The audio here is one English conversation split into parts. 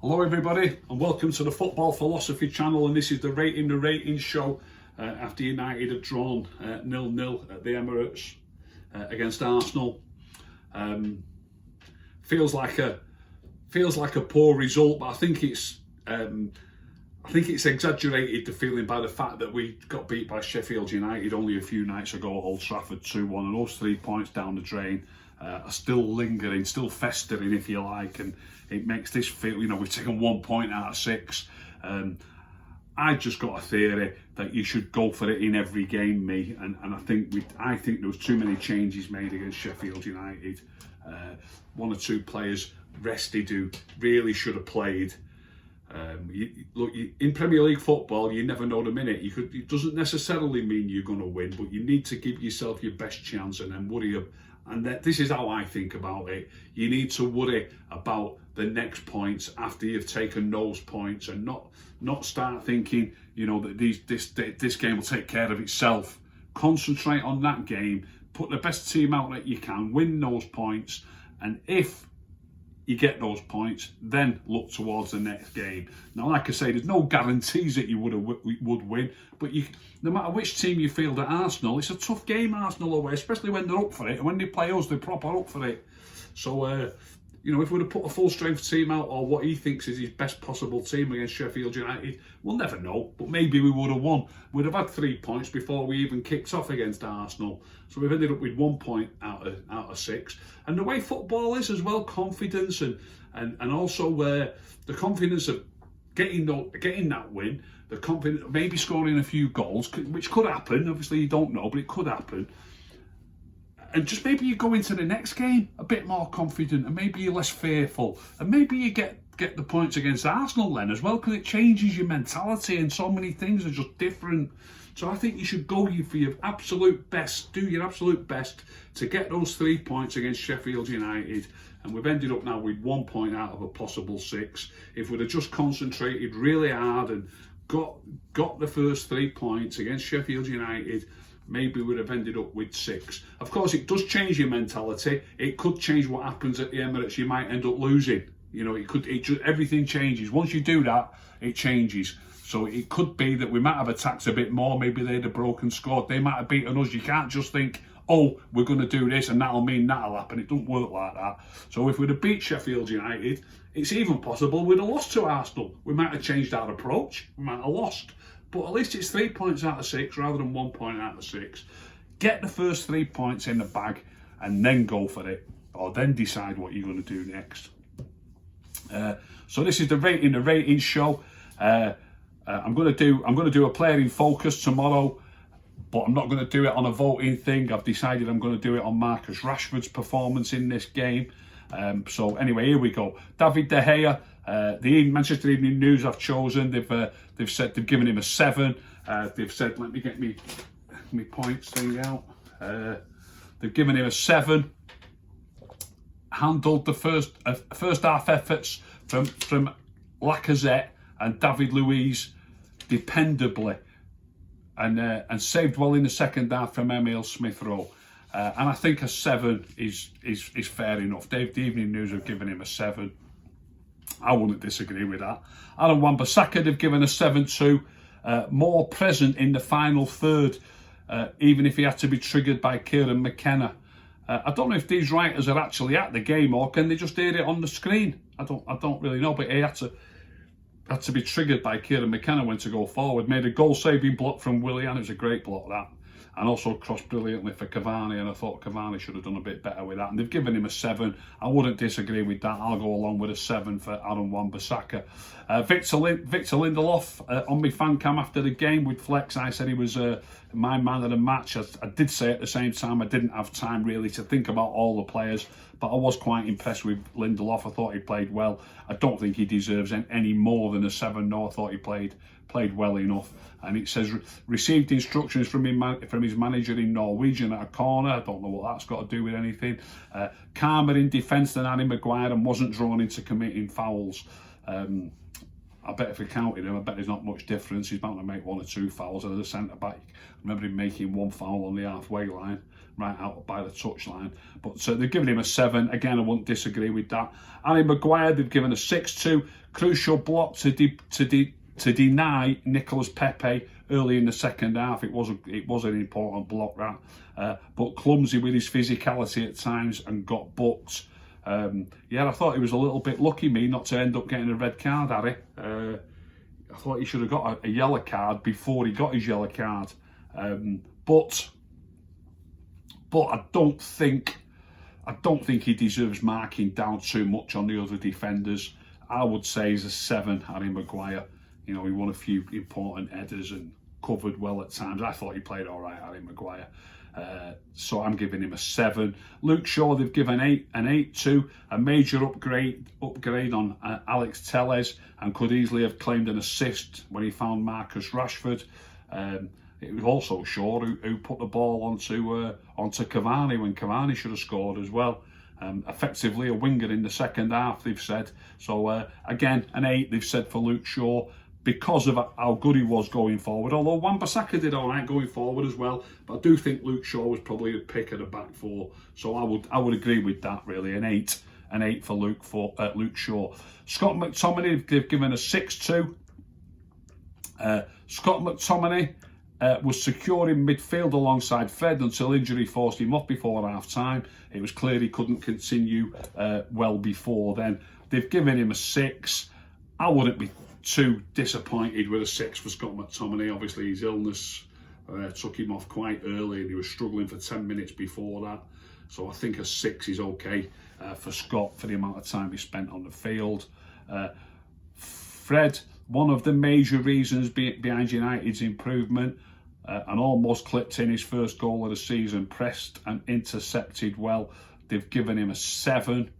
Hello everybody and welcome to the Football Philosophy channel, and this is the rating show after United have drawn 0-0 at the Emirates against Arsenal. Feels like a poor result, but I think it's exaggerated, the feeling, by the fact that we got beat by Sheffield United only a few nights ago at Old Trafford 2-1, and those 3 points down the drain are still lingering, still festering, if you like, and it makes this feel, we've taken 1 point out of 6. I just got a theory that you should go for it in every game, and I think there was too many changes made against Sheffield United. 1 or 2 players rested who really should have played. In Premier League football, you never know the minute. It doesn't necessarily mean you're going to win, but you need to give yourself your best chance and then worry. And this is how I think about it. You need to worry about the next points after you've taken those points, and not start thinking, that this game will take care of itself. Concentrate on that game, put the best team out that you can, win those points, and if you get those points, then look towards the next game. Now, like I say, there's no guarantees that you would win, but no matter which team you field at Arsenal, it's a tough game, Arsenal away, especially when they're up for it, and when they play us, they're proper up for it. So, if we'd have put a full strength team out, or what he thinks is his best possible team against Sheffield United, we'll never know, but maybe we would have won. We'd have had 3 points before we even kicked off against Arsenal. So we've ended up with 1 point out of 6. And the way football is as well, confidence and also the confidence of getting that win, the confidence of maybe scoring a few goals, which could happen. Obviously you don't know, but it could happen. And just maybe you go into the next game a bit more confident, and maybe you're less fearful, and maybe you get the points against Arsenal then as well, because it changes your mentality, and so many things are just different. So I think you should go for your absolute best, do your absolute best to get those 3 points against Sheffield United. And we've ended up now with 1 point out of a possible 6. If we'd have just concentrated really hard and got the first 3 points against Sheffield United, maybe we'd have ended up with 6. Of course, it does change your mentality. It could change what happens at the Emirates. You might end up losing. Everything changes. Once you do that, it changes. So it could be that we might have attacked a bit more. Maybe they'd have broken squad. They might have beaten us. You can't just think, oh, we're going to do this and that'll mean that'll happen. It doesn't work like that. So if we'd have beat Sheffield United, it's even possible we'd have lost to Arsenal. We might have changed our approach. We might have lost. But at least it's 3 points out of 6 rather than 1 point out of 6. Get the first 3 points in the bag and then go for it, or then decide what you're going to do next. So this is the rating show. I'm going to do a player in focus tomorrow, but I'm not going to do it on a voting thing. I've decided I'm going to do it on Marcus Rashford's performance in this game. So anyway, here we go. David De Gea. The Manchester Evening News have chosen. They've said they've given him a 7. They've said, let me get me points thing out. They've given him a 7. Handled the first half efforts from Lacazette and David Luiz dependably, and saved well in the second half from Emile Smith-Rowe. And I think a 7 is fair enough. The Evening News have given him a 7. I wouldn't disagree with that. Aaron Wan-Bissaka, they've given a 7 too. More present in the final third, even if he had to be triggered by Kieran McKenna. I don't know if these writers are actually at the game, or can they just hear it on the screen? I don't really know, but he had to be triggered by Kieran McKenna when to go forward. Made a goal-saving block from Willian. It was a great block, that. And also crossed brilliantly for Cavani, and I thought Cavani should have done a bit better with that. And they've given him a 7. I wouldn't disagree with that. I'll go along with a 7 for Aaron Wan-Bissaka. Victor Lindelof, on my fan cam after the game with Flex, I said he was my man of the match. I did say at the same time I didn't have time really to think about all the players, but I was quite impressed with Lindelof. I thought he played well. I don't think he deserves any more than a 7. No, I thought he played well enough. And it says received instructions from his manager in Norwegian at a corner. I don't know what that's got to do with anything. Calmer in defence than Harry Maguire, and wasn't drawn into committing fouls. I bet if we counted him, I bet there's not much difference. He's bound to make 1 or 2 fouls as a centre back. I remember him making 1 foul on the halfway line. right out by the touchline. But they've given him a 7. Again, I wouldn't disagree with that. Harry Maguire, they've given a 6-2. Crucial block to deny Nicolas Pepe early in the second half. It was an important block, that. But clumsy with his physicality at times and got booked. Yeah, I thought he was a little bit lucky, not to end up getting a red card, Harry. I thought he should have got a yellow card before he got his yellow card. But I don't think he deserves marking down too much on the other defenders. I would say he's a 7, Harry Maguire. You know, he won a few important headers and covered well at times. I thought he played all right, Harry Maguire. So I'm giving him a 7. Luke Shaw, they've given an 8-2, a major upgrade on Alex Telles, and could easily have claimed an assist when he found Marcus Rashford. It was also Shaw who put the ball onto Cavani when Cavani should have scored as well. Effectively a winger in the second half, they've said. So again, an 8 they've said for Luke Shaw, because of how good he was going forward. Although Wan-Bissaka did all right going forward as well, but I do think Luke Shaw was probably a pick of the back four. So I would agree with that, really. An 8 for Luke Shaw. Scott McTominay, they've given a 6-2. Scott McTominay was secure in midfield alongside Fred until injury forced him off before half-time. It was clear he couldn't continue well before then. They've given him a 6. I wouldn't be too disappointed with a 6 for Scott McTominay. Obviously his illness took him off quite early and he was struggling for 10 minutes before that. So I think a 6 is okay for Scott for the amount of time he spent on the field. Fred, one of the major reasons behind United's improvement, and almost clipped in his first goal of the season, pressed and intercepted well. They've given him a 7.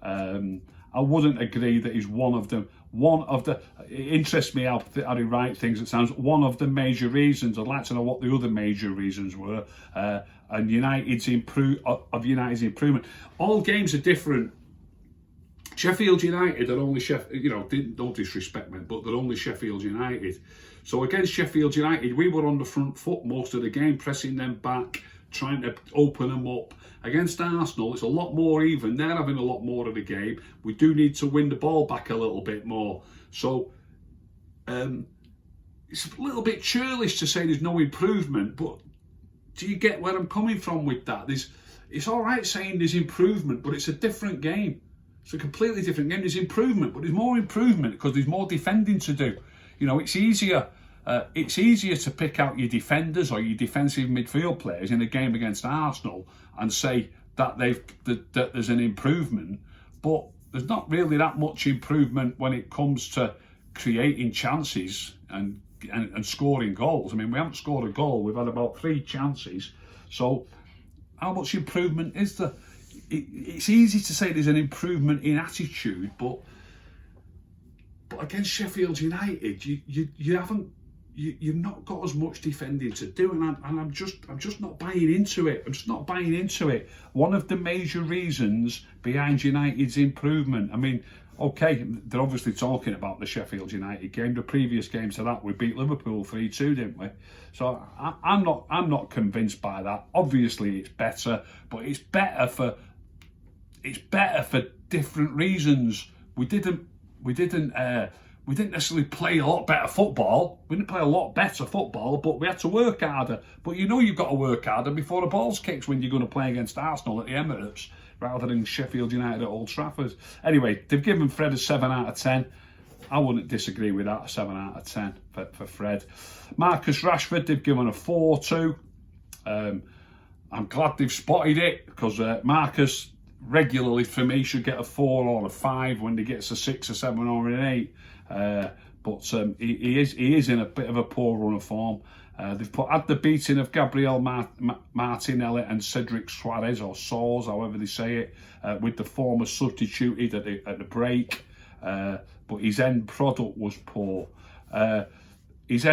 I wouldn't agree that he's one of them. It interests me how he writes things. It sounds one of the major reasons. I'd like to know what the other major reasons were. And United's improvement. All games are different. Sheffield United are only don't disrespect me, but they're only Sheffield United. So against Sheffield United, we were on the front foot most of the game, pressing them back, trying to open them up. Against Arsenal, it's a lot more even. They're having a lot more of the game. We do need to win the ball back a little bit more. So it's a little bit churlish to say there's no improvement, but do you get where I'm coming from with that? It's all right saying there's improvement, but it's a different game. It's a completely different game. There's improvement, but there's more improvement because there's more defending to do. You know, it's easier to pick out your defenders or your defensive midfield players in a game against Arsenal and say that that there's an improvement, but there's not really that much improvement when it comes to creating chances and scoring goals. I mean, we haven't scored a goal. We've had about 3 chances. So how much improvement is there? It's easy to say there's an improvement in attitude, but against Sheffield United, you've not got as much defending to do, and I'm just not buying into it. I'm just not buying into it. One of the major reasons behind United's improvement. I mean, okay, they're obviously talking about the Sheffield United game. The previous game to that, we beat Liverpool 3-2, didn't we? So I'm not convinced by that. Obviously, it's better, but it's better for different reasons. We didn't necessarily play a lot better football. We didn't play a lot better football, but we had to work harder. But you know you've got to work harder before the ball's kicked when you're going to play against Arsenal at the Emirates rather than Sheffield United at Old Trafford. Anyway, they've given Fred a 7 out of 10. I wouldn't disagree with that, a 7 out of 10 for Fred. Marcus Rashford, they've given a 4 to. I'm glad they've spotted it because Marcus regularly for me should get a 4 or a 5 when he gets a 6 or 7 or an 8. But he is in a bit of a poor run of form. They've had the beating of Gabriel Martinelli and Cedric Soares, or Soares, however they say it, with the former substituted at the break. But his end product was poor. Had the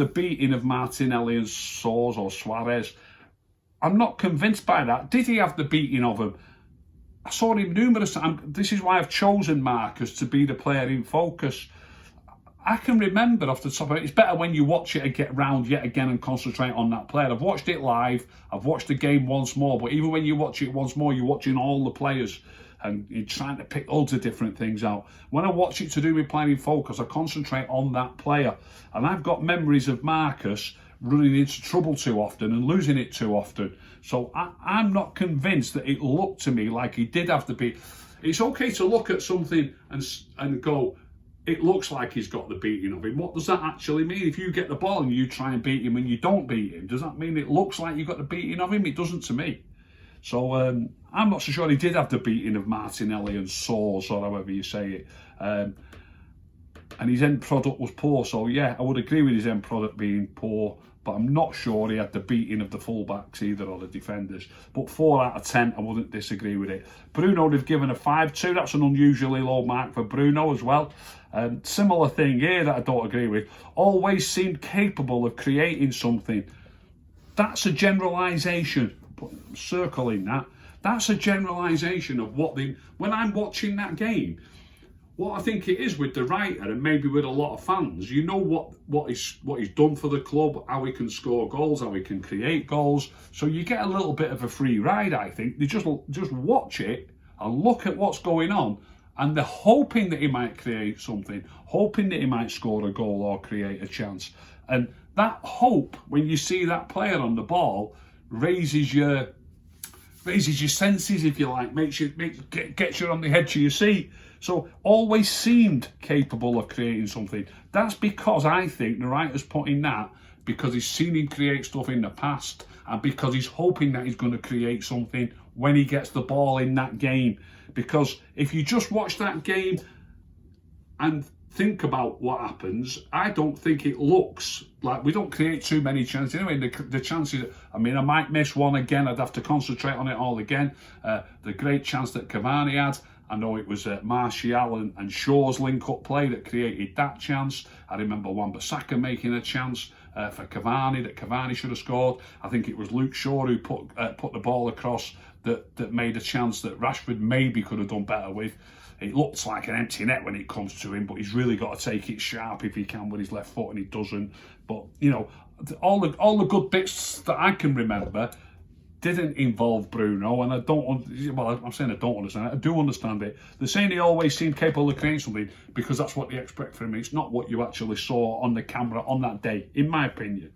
beating of Martinelli and Soares or Soares. I'm not convinced by that. Did he have the beating of him? I saw him numerous times. This is why I've chosen Marcus to be the player in focus. I can remember off the top of it, it's better when you watch it and get round yet again and concentrate on that player. I've watched it live, I've watched the game once more, but even when you watch it once more, you're watching all the players and you're trying to pick loads of different things out. When I watch it to do with playing in focus, I concentrate on that player. And I've got memories of Marcus running into trouble too often and losing it too often. So I'm not convinced that it looked to me like he did have to be. It's okay to look at something and go, it looks like he's got the beating of him. What does that actually mean? If you get the ball and you try and beat him and you don't beat him, does that mean it looks like you got the beating of him? It doesn't to me. So I'm not so sure he did have the beating of Martinelli and Soares, or however you say it. And his end product was poor. So yeah, I would agree with his end product being poor, but I'm not sure he had the beating of the fullbacks either, or the defenders. But 4 out of 10, I wouldn't disagree with it. Bruno, they've given a 5-2. That's an unusually low mark for Bruno as well. Similar thing here that I don't agree with. Always seemed capable of creating something. That's a generalisation. Circling that. That's a generalisation of what they. When I'm watching that game, what I think it is with the writer and maybe with a lot of fans, you know what he's done for the club, how he can score goals, how he can create goals. So you get a little bit of a free ride. I think they just watch it and look at what's going on, and they're hoping that he might create something, hoping that he might score a goal or create a chance. And that hope, when you see that player on the ball, raises your senses, if you like, gets you on the edge of your seat. So always seemed capable of creating something. That's because I think the writer's putting that because he's seen him create stuff in the past, and because he's hoping that he's going to create something when he gets the ball in that game. Because if you just watch that game and think about what happens, I don't think it looks like we don't create too many chances. Anyway, the chances, I mean, I might miss one again. I'd have to concentrate on it all again. The great chance that Cavani had, I know it was Martial and Shaw's link-up play that created that chance. I remember Wan-Bissaka making a chance for Cavani that Cavani should have scored. I think it was Luke Shaw who put the ball across that made a chance that Rashford maybe could have done better with. It looks like an empty net when it comes to him, but he's really got to take it sharp if he can with his left foot, and he doesn't. But you know, all the good bits that I can remember didn't involve Bruno, and I don't. Well, I'm saying I don't understand it. I do understand it. They're saying he always seemed capable of creating something because that's what they expect from him. It's not what you actually saw on the camera on that day, in my opinion.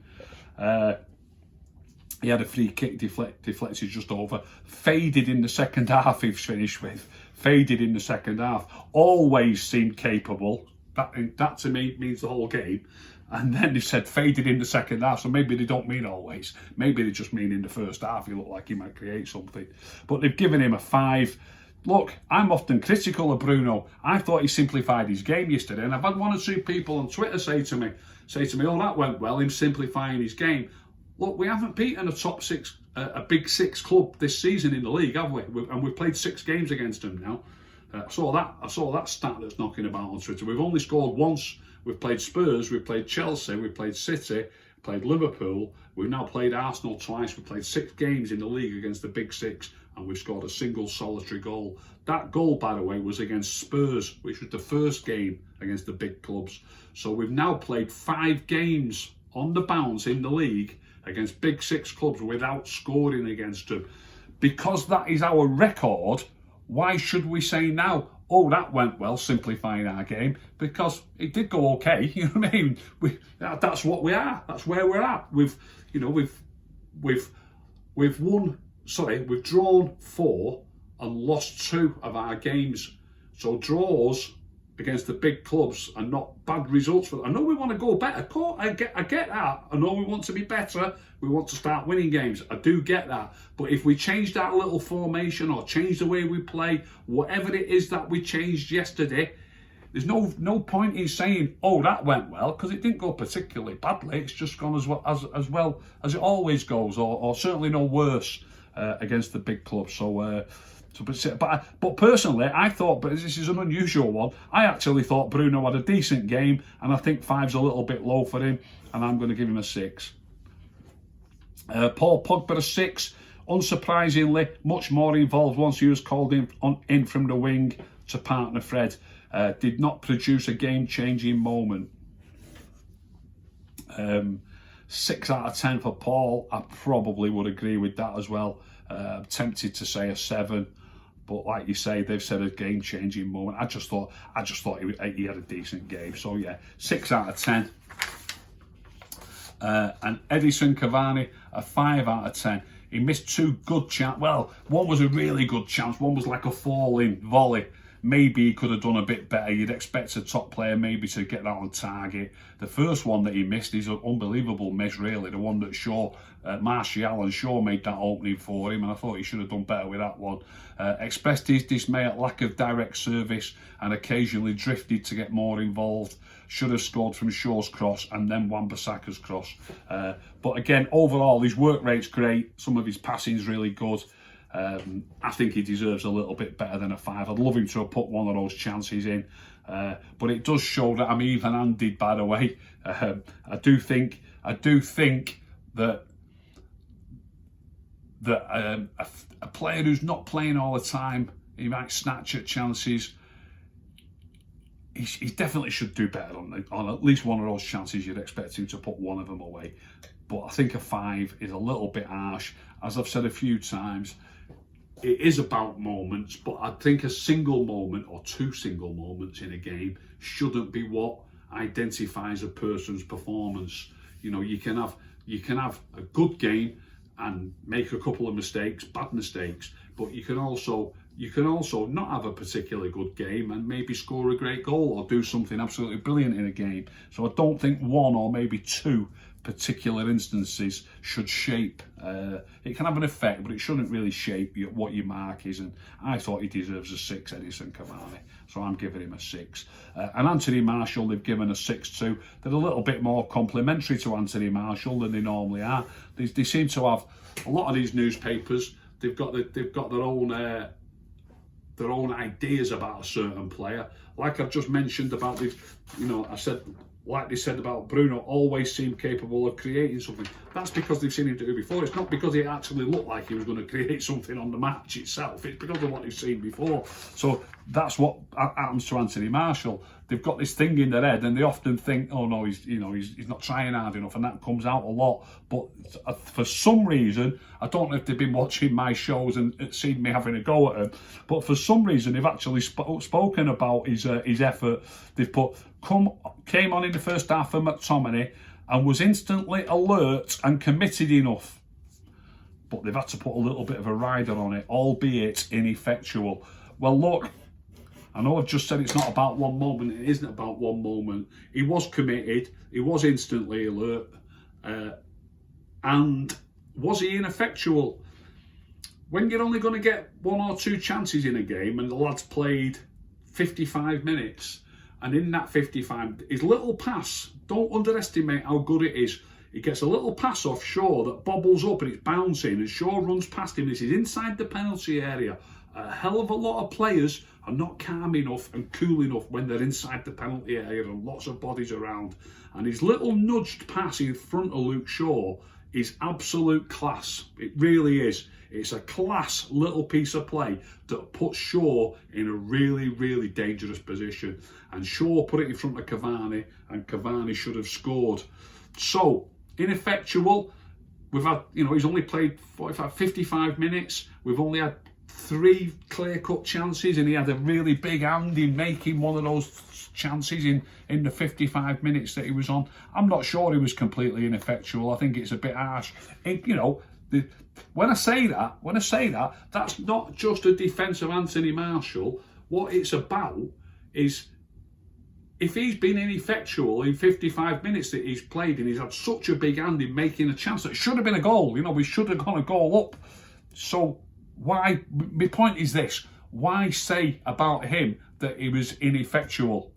He had a free kick deflected just over. Faded in the second half, he's finished with. Faded in the second half. Always seemed capable. That to me means the whole game. And then they said faded in the second half, so maybe they don't mean always. Maybe they just mean in the first half he looked like he might create something. But they've given him a 5. Look, I'm often critical of Bruno. I thought he simplified his game yesterday, and I've had 1 or 2 people on Twitter say to me, oh, that went well, him simplifying his game. Look, we haven't beaten a top 6, a big 6 club this season in the league, have we? And we've played 6 games against them now. I saw that stat that's knocking about on Twitter. We've only scored once. We've played Spurs, we've played Chelsea, we've played City, played Liverpool. We've now played Arsenal twice. We've played 6 games in the league against the big 6, and we've scored a single solitary goal. That goal, by the way, was against Spurs, which was the first game against the big clubs. So we've now played 5 games on the bounce in the league against big 6 clubs without scoring against them. Because that is our record, why should we say now, oh, that went well, simplifying our game? Because it did go okay, you know what I mean? That's what we are. That's where we're at. We've drawn 4 and lost 2 of our games. So draws against the big clubs are not bad results for them. I know we want to go better. I get that. I know we want to be better. We want to start winning games. I do get that. But if we change that little formation or change the way we play, whatever it is that we changed yesterday, there's no point in saying, oh, that went well, because it didn't go particularly badly. It's just gone as well as it always goes, or certainly no worse against the big clubs. But personally, I thought, but this is an unusual one, I actually thought Bruno had a decent game, and I think 5's a little bit low for him, and I'm going to give him a 6. Paul Pogba a 6. Unsurprisingly, much more involved once he was called in from the wing to partner Fred. Did not produce a game-changing moment. 6 out of 10 for Paul. I probably would agree with that as well. I'm tempted to say a 7, but like you say, they've said a game-changing moment. I just thought he had a decent game. So yeah, 6 out of 10. And Edison Cavani, a 5 out of 10. He missed 2 good chances. Well, one was a really good chance. One was like a falling volley. Maybe he could have done a bit better. You'd expect a top player maybe to get that on target. The first one that he missed is an unbelievable miss, really. The one that Martial and Shaw made that opening for him, and I thought he should have done better with that one. Expressed his dismay at lack of direct service and occasionally drifted to get more involved. Should have scored from Shaw's cross and then Wan-Bissaka's cross. But again, overall, his work rate's great. Some of his passing's really good. I think he deserves a little bit better than a 5. I'd love him to have put one of those chances in. But it does show that I'm even-handed, by the way. I do think that a player who's not playing all the time, he might snatch at chances. He definitely should do better on at least one of those chances. You'd expect him to put one of them away. But I think a 5 is a little bit harsh. As I've said a few times, it is about moments, but I think a single moment or 2 single moments in a game shouldn't be what identifies a person's performance. You know, you can have a good game and make a couple of mistakes, bad mistakes, but you can also not have a particularly good game and maybe score a great goal or do something absolutely brilliant in a game. So I don't think 1 or maybe 2 particular instances should shape. It can have an effect, but it shouldn't really shape what your mark is. And I thought he deserves a 6, Edison Cavani. So I'm giving him a 6. And Anthony Martial, they've given a 6 to. They're a little bit more complimentary to Anthony Martial than they normally are. They seem to have a lot of these newspapers. They've got their own ideas about a certain player. Like I've just mentioned about these, like they said about Bruno, always seemed capable of creating something. That's because they've seen him do it before. It's not because he actually looked like he was going to create something on the match itself. It's because of what they've seen before. So that's what happens to Anthony Martial. They've got this thing in their head, and they often think, "Oh no, he's not trying hard enough," and that comes out a lot. But for some reason, I don't know if they've been watching my shows and seen me having a go at him, but for some reason they've actually spoken about his effort. They've put came on in the first half for Mctominay and was instantly alert and committed enough. But they've had to put a little bit of a rider on it, albeit ineffectual. Well, look, I know I've just said it's not about one moment. It isn't about one moment. He was committed. He was instantly alert. And was he ineffectual? When you're only going to get 1 or 2 chances in a game and the lad's played 55 minutes, and in that 55, his little pass, don't underestimate how good it is. He gets a little pass off Shaw that bobbles up and it's bouncing, and Shaw runs past him. This is inside the penalty area. A hell of a lot of players are not calm enough and cool enough when they're inside the penalty area and lots of bodies around. And his little nudged pass in front of Luke Shaw is absolute class. It really is. It's a class little piece of play that puts Shaw in a really, really dangerous position. And Shaw put it in front of Cavani, and Cavani should have scored. So, ineffectual. We've had, he's only played 55 minutes. We've only had 3 clear-cut chances, and he had a really big hand in making one of those chances in the 55 minutes that he was on. I'm not sure he was completely ineffectual. I think it's a bit harsh. When I say that, that's not just a defence of Anthony Martial. What it's about is, if he's been ineffectual in 55 minutes that he's played and he's had such a big hand in making a chance that should have been a goal, we should have gone a goal up. So why, my point is this, why say about him that he was ineffectual?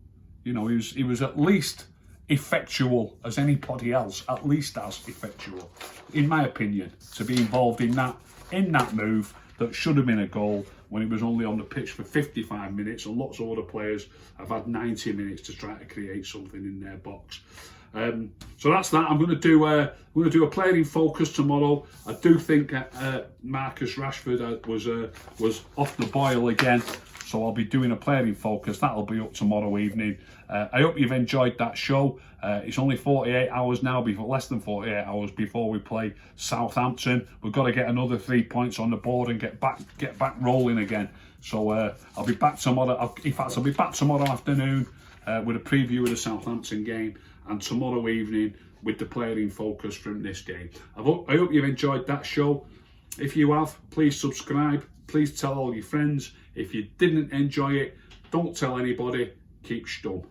He was at least effectual as anybody else, at least as effectual, in my opinion, to be involved in that move that should have been a goal when he was only on the pitch for 55 minutes, and lots of other players have had 90 minutes to try to create something in their box. So that's that. I'm going to do a player in focus tomorrow. I do think Marcus Rashford was off the boil again, so I'll be doing a player in focus. That'll be up tomorrow evening. I hope you've enjoyed that show. It's only 48 hours now, less than 48 hours before we play Southampton. We've got to get another 3 points on the board and get back rolling again. So I'll be back tomorrow. In fact, I'll be back tomorrow afternoon with a preview of the Southampton game, and tomorrow evening with the player in focus from this game. I hope you've enjoyed that show. If you have, please subscribe. Please tell all your friends. If you didn't enjoy it, don't tell anybody. Keep stum.